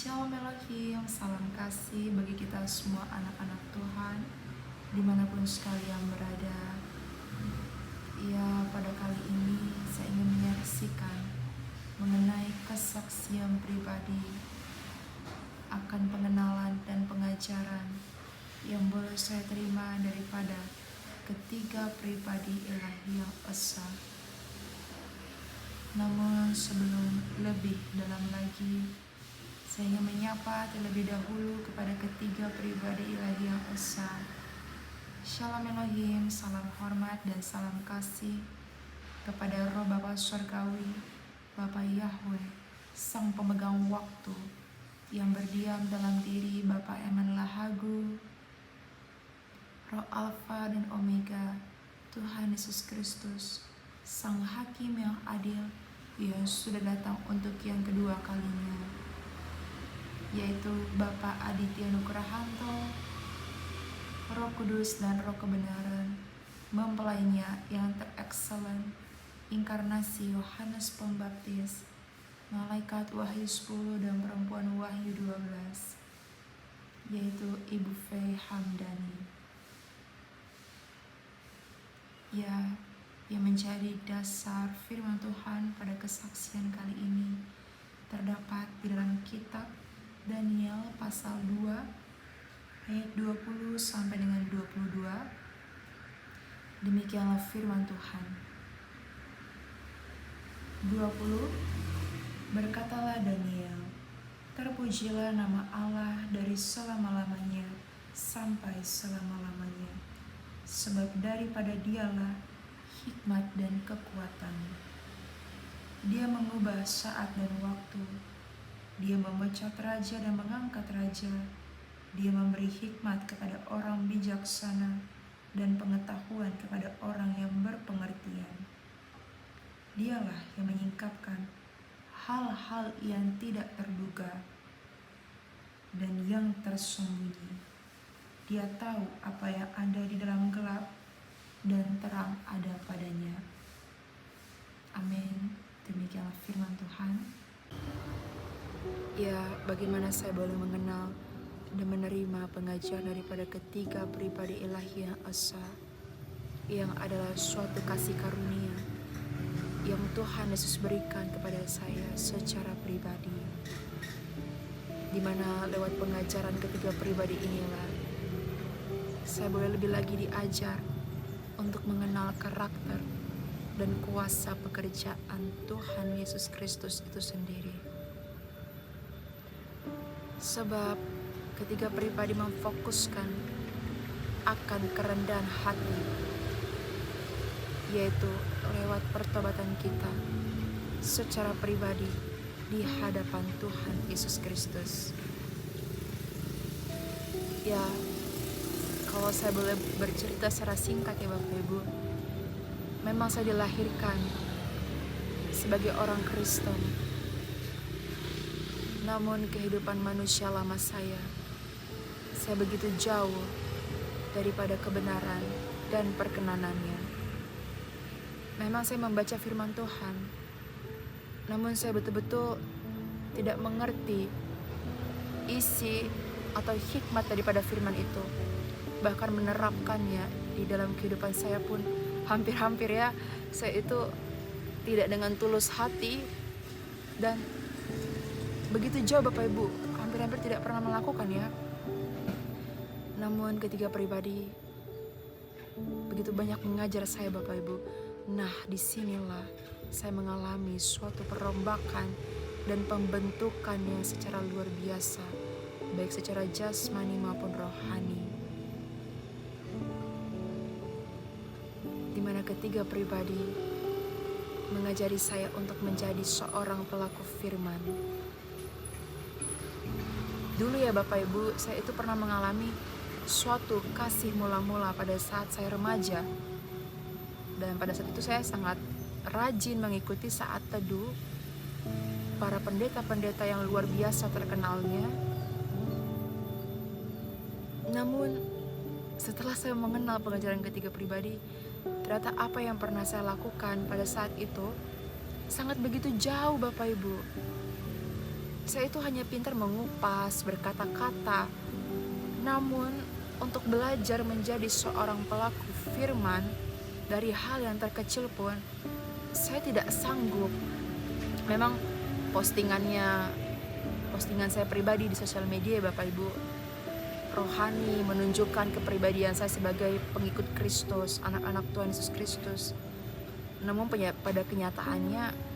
Shalom Elohim, salam kasih bagi kita semua anak-anak Tuhan dimanapun sekalian berada. Ya, pada kali ini saya ingin menyaksikan mengenai kesaksian pribadi akan pengenalan dan pengajaran yang boleh saya terima daripada ketiga pribadi ilahi yang esa. Namun sebelum lebih dalam lagi, saya ingin menyapa terlebih dahulu kepada ketiga pribadi ilahi yang esa. Shalom Elohim, salam hormat dan salam kasih kepada Roh Bapa Surgawi, Bapa Yahweh, Sang Pemegang Waktu, yang berdiam dalam diri Bapa Eman Lahagu, Roh Alfa dan Omega, Tuhan Yesus Kristus, Sang Hakim yang adil, yang sudah datang untuk yang kedua kalinya, yaitu Bapak Aditya Nugrahanto, Roh Kudus dan Roh Kebenaran, mempelainya yang terexcellent, inkarnasi Yohanes Pembaptis, malaikat Wahyu 10 dan perempuan Wahyu 12, yaitu Ibu Fei Hamdani. Ya, yang menjadi dasar firman Tuhan pada kesaksian kali ini terdapat di dalam kitab Daniel pasal 2 ayat 20 sampai dengan 22. Demikianlah firman Tuhan. 20. Berkatalah Daniel, terpujilah nama Allah dari selama-lamanya sampai selama-lamanya, sebab daripada Dialah hikmat dan kekuatan. Dia mengubah saat dan waktu. Dia memecat raja dan mengangkat raja. Dia memberi hikmat kepada orang bijaksana dan pengetahuan kepada orang yang berpengertian. Dialah yang menyingkapkan hal-hal yang tidak terduga dan yang tersembunyi. Dia tahu apa yang ada di dalam gelap dan terang ada padanya. Amin. Demikianlah firman Tuhan. Ya, bagaimana saya boleh mengenal dan menerima pengajaran daripada ketiga pribadi ilahi yang esa, yang adalah suatu kasih karunia yang Tuhan Yesus berikan kepada saya secara pribadi, di mana lewat pengajaran ketiga pribadi inilah saya boleh lebih lagi diajar untuk mengenal karakter dan kuasa pekerjaan Tuhan Yesus Kristus itu sendiri. Sebab ketiga pribadi memfokuskan akan kerendahan hati, yaitu lewat pertobatan kita secara pribadi di hadapan Tuhan Yesus Kristus. Ya, kalau saya boleh bercerita secara singkat ya Bapak Ibu, memang saya dilahirkan sebagai orang Kristen. Namun kehidupan manusia lama saya begitu jauh daripada kebenaran dan perkenanannya. Memang saya membaca firman Tuhan, namun saya betul-betul tidak mengerti isi atau hikmat daripada firman itu. Bahkan menerapkannya di dalam kehidupan saya pun hampir-hampir ya, saya itu tidak dengan tulus hati dan begitu jauh Bapak Ibu, hampir-hampir tidak pernah melakukan ya. Namun ketiga pribadi begitu banyak mengajar saya Bapak Ibu. Nah, disinilah saya mengalami suatu perombakan dan pembentukan yang secara luar biasa, baik secara jasmani maupun rohani, di mana ketiga pribadi mengajari saya untuk menjadi seorang pelaku firman. Dulu ya Bapak Ibu, saya itu pernah mengalami suatu kasih mula-mula pada saat saya remaja. Dan pada saat itu saya sangat rajin mengikuti saat teduh para pendeta-pendeta yang luar biasa terkenalnya. Namun setelah saya mengenal pengajaran ketiga pribadi, ternyata apa yang pernah saya lakukan pada saat itu sangat begitu jauh Bapak Ibu. Saya itu hanya pintar mengupas, berkata-kata. Namun untuk belajar menjadi seorang pelaku firman dari hal yang terkecil pun saya tidak sanggup. Memang postingan saya pribadi di sosial media Bapak Ibu rohani, menunjukkan kepribadian saya sebagai pengikut Kristus, anak-anak Tuhan Yesus Kristus. Namun pada kenyataannya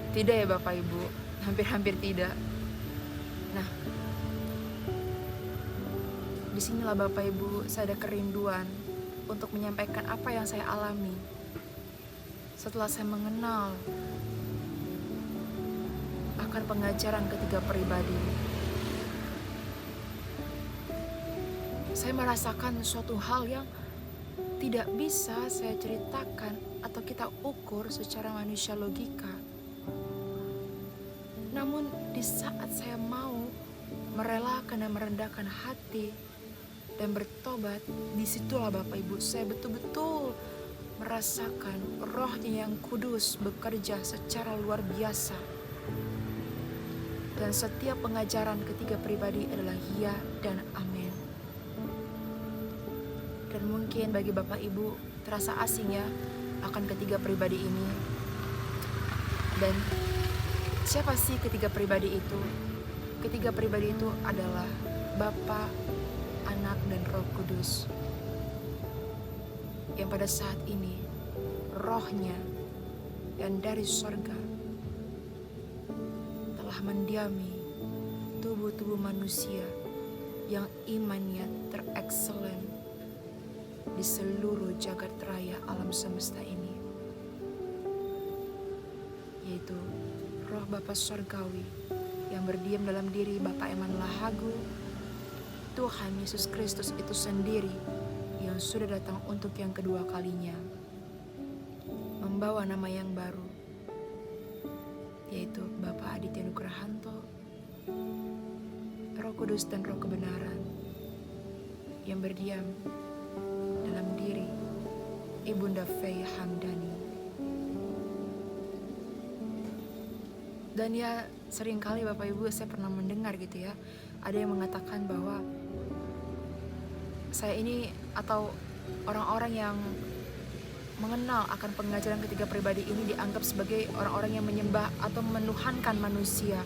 tidak ya Bapak Ibu, hampir-hampir tidak. Nah, disinilah Bapak Ibu saya ada kerinduan untuk menyampaikan apa yang saya alami setelah saya mengenal akan pengajaran ketiga pribadi. Saya merasakan suatu hal yang tidak bisa saya ceritakan atau kita ukur secara manusia logika. Namun di saat saya mau merelakan dan merendahkan hati dan bertobat, disitulah Bapak Ibu saya betul-betul merasakan Roh-Nya yang kudus bekerja secara luar biasa. Dan setiap pengajaran ketiga pribadi adalah ya dan amin. Dan mungkin bagi Bapak Ibu terasa asing ya akan ketiga pribadi ini. Dan siapa sih ketiga pribadi itu? Ketiga pribadi itu adalah Bapa, Anak, dan Roh Kudus. Yang pada saat ini Roh-Nya yang dari sorga telah mendiami tubuh-tubuh manusia yang imannya terekselen di seluruh jagat raya alam semesta ini, yaitu Roh Bapa Sorgawi yang berdiam dalam diri Bapak Eman Lahagu, Tuhan Yesus Kristus itu sendiri yang sudah datang untuk yang kedua kalinya, membawa nama yang baru, yaitu Bapak Aditya Nugrahanto, Roh Kudus dan Roh Kebenaran yang berdiam dalam diri Ibunda Faye Hamdani. Dan ya seringkali Bapak Ibu saya pernah mendengar gitu ya, ada yang mengatakan bahwa saya ini atau orang-orang yang mengenal akan pengajaran ketiga pribadi ini dianggap sebagai orang-orang yang menyembah atau menuhankan manusia.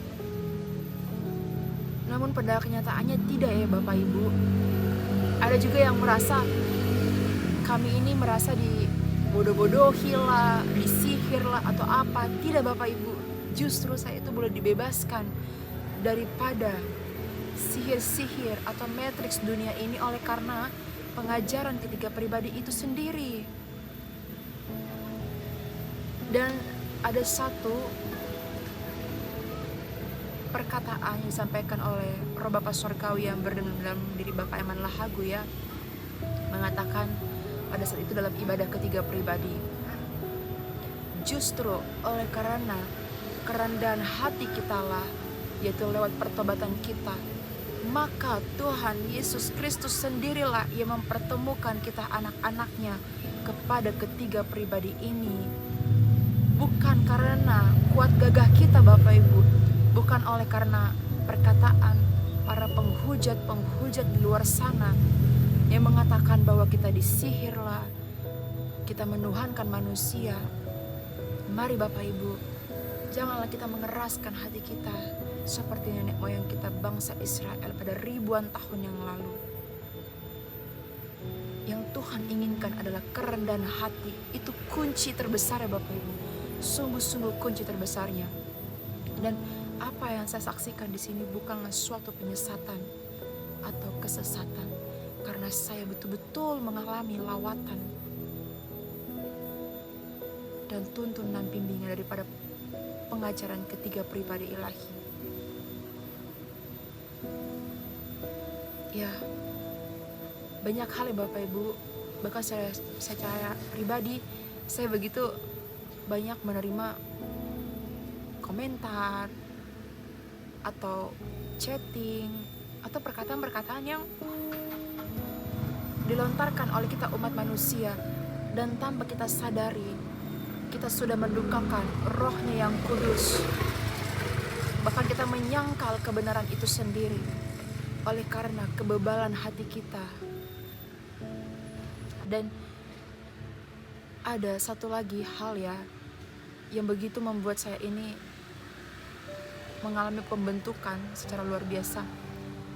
Namun pada kenyataannya tidak ya Bapak Ibu. Ada juga yang merasa kami ini merasa dibodoh-bodohi lah, disihir lah atau apa. Tidak Bapak Ibu, justru saya itu boleh dibebaskan daripada sihir-sihir atau matriks dunia ini oleh karena pengajaran ketiga pribadi itu sendiri. Dan ada satu perkataan yang disampaikan oleh Roh Bapa Sorgawi yang berdiam dalam diri Bapak Eman Lahagu ya, mengatakan pada saat itu dalam ibadah ketiga pribadi, justru oleh karena kerendahan hati kita lah, yaitu lewat pertobatan kita, maka Tuhan Yesus Kristus sendirilah yang mempertemukan kita anak-anaknya kepada ketiga pribadi ini. Bukan karena kuat gagah kita Bapak Ibu, bukan oleh karena perkataan para penghujat di luar sana yang mengatakan bahwa kita disihir lah, kita menuhankan manusia. Mari Bapak Ibu, janganlah kita mengeraskan hati kita seperti nenek moyang kita bangsa Israel pada ribuan tahun yang lalu. Yang Tuhan inginkan adalah kerendahan hati. Itu kunci terbesar ya Bapak Ibu, sungguh-sungguh kunci terbesarnya. Dan apa yang saya saksikan di sini bukanlah suatu penyesatan atau kesesatan, karena saya betul-betul mengalami lawatan dan tuntunan bimbingan daripada pengajaran ketiga pribadi ilahi. Ya, banyak hal ya Bapak Ibu, bahkan secara pribadi saya begitu banyak menerima komentar atau chatting atau perkataan-perkataan yang dilontarkan oleh kita umat manusia, dan tanpa kita sadari kita sudah mendukakan Roh-Nya yang kudus kita menyangkal kebenaran itu sendiri oleh karena kebebalan hati kita. Dan ada satu lagi hal ya, yang begitu membuat saya ini mengalami pembentukan secara luar biasa.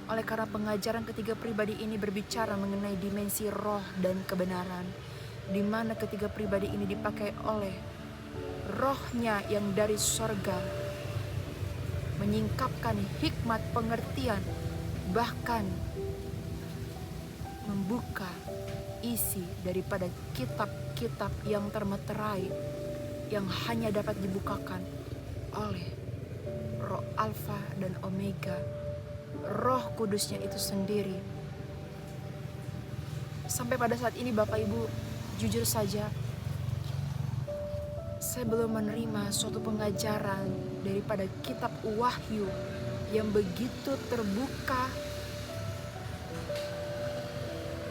Oleh karena pengajaran ketiga pribadi ini berbicara mengenai dimensi roh dan kebenaran, di mana ketiga pribadi ini dipakai oleh rohnya yang dari sorga, menyingkapkan hikmat pengertian, bahkan membuka isi daripada kitab-kitab yang termeterai yang hanya dapat dibukakan oleh Roh Alfa dan Omega, Roh Kudusnya itu sendiri. Sampai pada saat ini Bapak Ibu, jujur saja saya belum menerima suatu pengajaran daripada kitab Wahyu yang begitu terbuka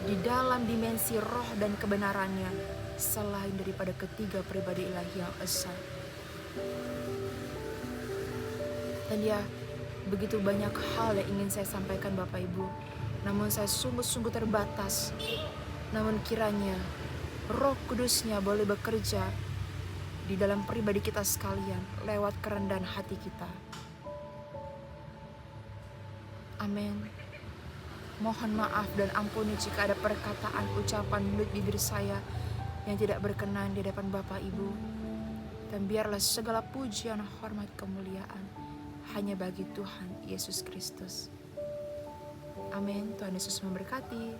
di dalam dimensi roh dan kebenarannya, selain daripada ketiga pribadi ilahi yang esa. Dan ya, begitu banyak hal yang ingin saya sampaikan Bapak Ibu, namun saya sungguh-sungguh terbatas. Namun kiranya Roh Kudusnya boleh bekerja di dalam pribadi kita sekalian lewat kerendahan hati kita. Amin. Mohon maaf dan ampuni jika ada perkataan, ucapan mulut bibir saya yang tidak berkenan di hadapan Bapak Ibu. Dan biarlah segala pujian, hormat, kemuliaan hanya bagi Tuhan Yesus Kristus. Amin. Tuhan Yesus memberkati.